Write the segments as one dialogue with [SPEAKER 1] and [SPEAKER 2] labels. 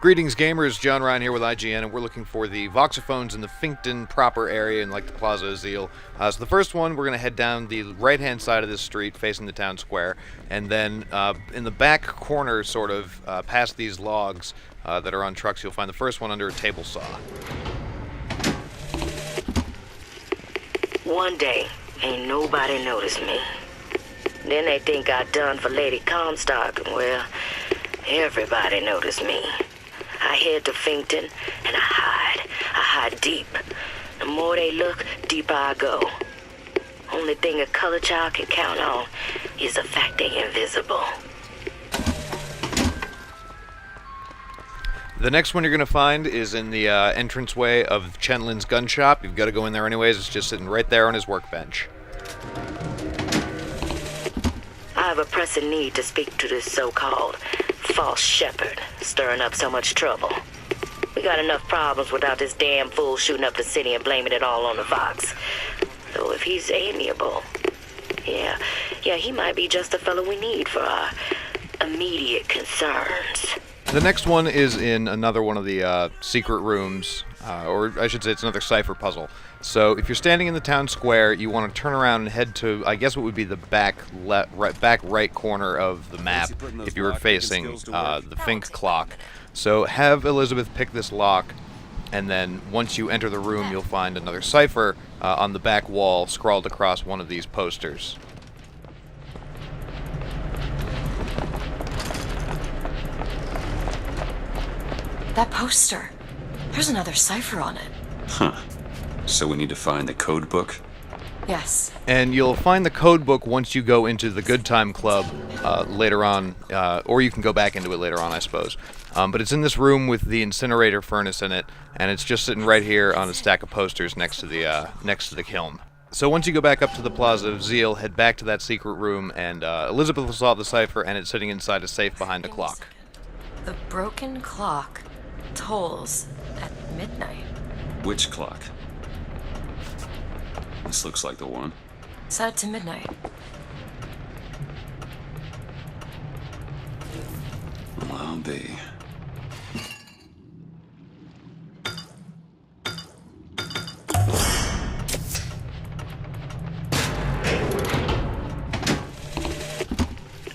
[SPEAKER 1] Greetings, gamers. John Ryan here with IGN, and we're looking for the Voxophones in the Finkton proper area in, like, the Plaza Azil. So the first one, we're going to head down the right-hand side of this street, facing the town square, and then in the back corner, sort of, past these logs that are on trucks, you'll find the first one under a table saw.
[SPEAKER 2] One day, ain't nobody noticed me. Then they think I done for Lady Comstock, and well, everybody noticed me. I head to Finkton, and I hide deep. The more they look, deeper I go. Only thing a color child can count on is the fact they invisible.
[SPEAKER 1] The next one you're going to find is in the entranceway of Chenlin's gun shop. You've got to go in there anyways. It's just sitting right there on his workbench.
[SPEAKER 2] I have a pressing need to speak to this so-called false shepherd, stirring up so much trouble. We got enough problems without this damn fool shooting up the city and blaming it all on the Vox. So if he's amiable, yeah, he might be just the fellow we need for our immediate concerns.
[SPEAKER 1] The next one is in another one of the secret rooms, or I should say it's another cipher puzzle. So if you're standing in the town square, you want to turn around and head to, I guess what would be the back right corner of the map if you were facing the Fink clock. So have Elizabeth pick this lock, and then once you enter the room, you'll find another cipher on the back wall scrawled across one of these posters.
[SPEAKER 3] That poster. There's another cipher on it.
[SPEAKER 4] Huh. So we need to find the code book?
[SPEAKER 3] Yes.
[SPEAKER 1] And you'll find the code book once you go into the Good Time Club later on, or you can go back into it later on, I suppose. But it's in this room with the incinerator furnace in it, and it's just sitting right here on a stack of posters next to the kiln. So once you go back up to the Plaza of Zeal, head back to that secret room, and Elizabeth will solve the cipher, and it's sitting inside a safe behind a clock.
[SPEAKER 3] The broken clock tolls at midnight.
[SPEAKER 4] Which clock? This looks like the one.
[SPEAKER 3] Set it to midnight.
[SPEAKER 4] Well, I'll be.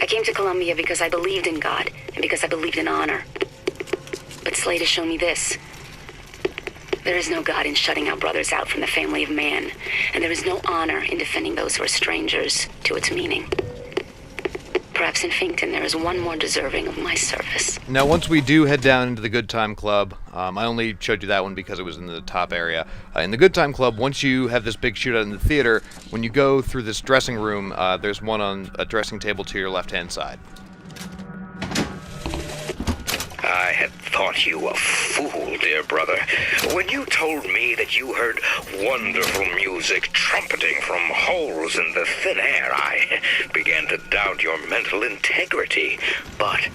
[SPEAKER 5] I came to Columbia because I believed in God and because I believed in honor. But Slade has shown me this. There is no God in shutting our brothers out from the family of man, and there is no honor in defending those who are strangers to its meaning. Perhaps in Finkton there is one more deserving of my service.
[SPEAKER 1] Now, once we do head down into the Good Time Club, I only showed you that one because it was in the top area. In the Good Time Club, once you have this big shootout in the theater, when you go through this dressing room, there's one on a dressing table to your left-hand side.
[SPEAKER 6] I had thought you a fool, dear brother, when you told me that you heard wonderful music trumpeting from holes in the thin air. I began to doubt your mental integrity. But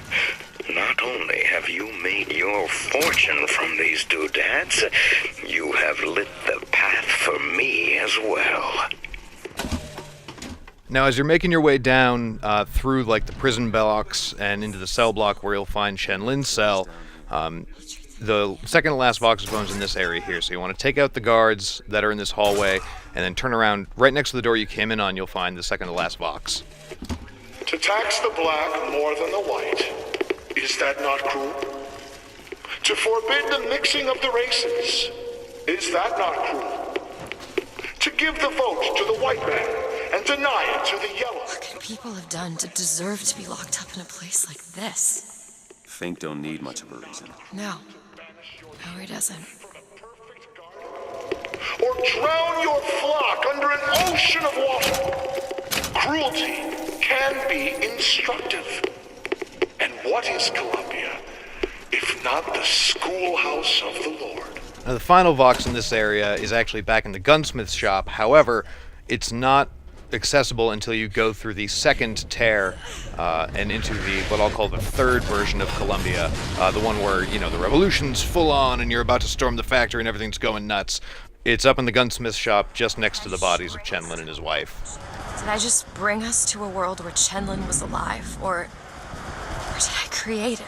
[SPEAKER 6] not only have you made your fortune from these doodads, you have lit the path for me as well.
[SPEAKER 1] Now, as you're making your way down through, like, the prison blocks and into the cell block where you'll find Chenlin's cell, the second to last Voxophone's in this area here. So you want to take out the guards that are in this hallway, and then turn around right next to the door you came in on. You'll find the second to last Vox.
[SPEAKER 7] To tax the black more than the white, is that not cruel? To forbid the mixing of the races, is that not cruel? To give the vote to the white man and deny it to the yellow.
[SPEAKER 3] What could people have done to deserve to be locked up in a place like this?
[SPEAKER 4] Fink don't need much of a reason.
[SPEAKER 3] No, he doesn't.
[SPEAKER 7] Or drown your flock under an ocean of water. Cruelty can be instructive. And what is Columbia, if not the schoolhouse of the Lord?
[SPEAKER 1] Now, the final Vox in this area is actually back in the gunsmith's shop. However, it's not accessible until you go through the second tear and into the what I'll call the third version of Columbia, the one where, you know, the revolution's full on and you're about to storm the factory and everything's going nuts. It's up in the gunsmith shop just next to the bodies of Chenlin and his wife.
[SPEAKER 3] Did I just bring us to a world where Chenlin was alive, or did I create it?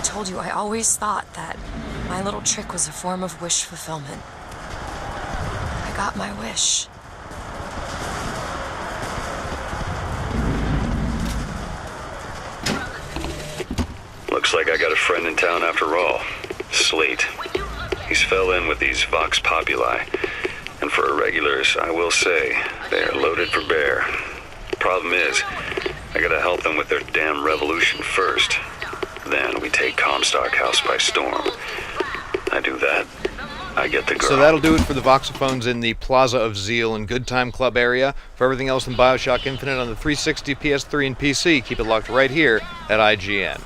[SPEAKER 3] I told you, I always thought that my little trick was a form of wish fulfillment. I got my wish.
[SPEAKER 8] Looks like I got a friend in town after all. Slate. He's fell in with these Vox Populi. And for irregulars, I will say, they are loaded for bear. Problem is, I gotta help them with their damn revolution first. Then we take Comstock House by storm. I do that, I get the girl.
[SPEAKER 1] So that'll do it for the Voxophones in the Plaza of Zeal and Good Time Club area. For everything else in BioShock Infinite on the 360, PS3, and PC, keep it locked right here at IGN.